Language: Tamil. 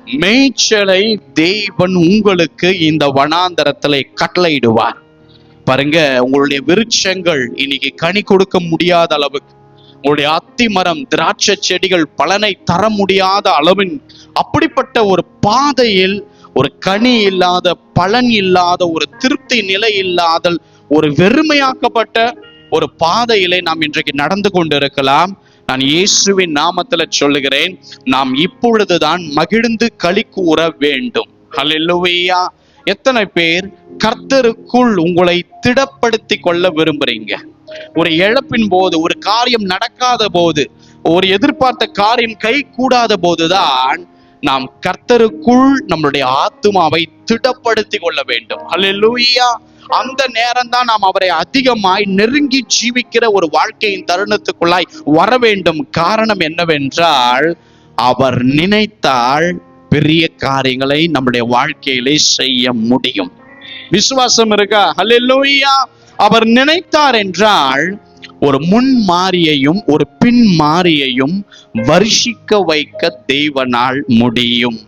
மேய்ச்சலை தேவன் உங்களுக்கு இந்த வனாந்தரத்திலே கட்டளையிடுவார். பாருங்க, உங்களுடைய விருட்சங்கள் இன்னைக்கு கனி கொடுக்க முடியாத அளவுக்கு, உங்களுடைய அத்தி மரம், திராட்சை செடிகள் பலனை தர முடியாத அளவின் அப்படிப்பட்ட ஒரு பாதையில், ஒரு கனி இல்லாத, பலன் இல்லாத, ஒரு திருப்தி நிலை இல்லாத, ஒரு வெறுமையாக்கப்பட்ட ஒரு பாதையிலே நாம் இன்றைக்கு நடந்து கொண்டிருக்கலாம். நான் இயேசுவின் நாமத்துல சொல்லுகிறேன், நாம் இப்பொழுதுதான் மகிழ்ந்து களி கூற வேண்டும். ஹல்லேலூயா. எத்தனை பேர் கர்த்தருக்குள் உங்களை திடப்படுத்தி கொள்ள விரும்புறீங்க? ஒரு இழப்பின் போது, ஒரு காரியம் நடக்காத போது, ஒரு எதிர்பார்த்த காரியம் கை கூடாத போதுதான் நாம் கர்த்தருக்குள் நம்மளுடைய ஆத்துமாவை திடப்படுத்தி கொள்ள வேண்டும். ஹல்லேலூயா. அந்த நேரம் தான் நாம் அவரை அதிகமாய் நெருங்கி ஜீவிக்கிற ஒரு வாழ்க்கையின் தருணத்துக்குள்ளாய் வர வேண்டும். காரணம் என்னவென்றால், அவர் நினைத்தால் பெரிய காரியங்களை நம்முடைய வாழ்க்கையிலே செய்ய முடியும். விசுவாசம் இருக்கா? ஹல்லேலூயா. அவர் நினைத்தார் என்றால் ஒரு முன் மாறியையும் ஒரு பின் மாறியையும் வருஷிக்க வைக்க தேவனால் முடியும்.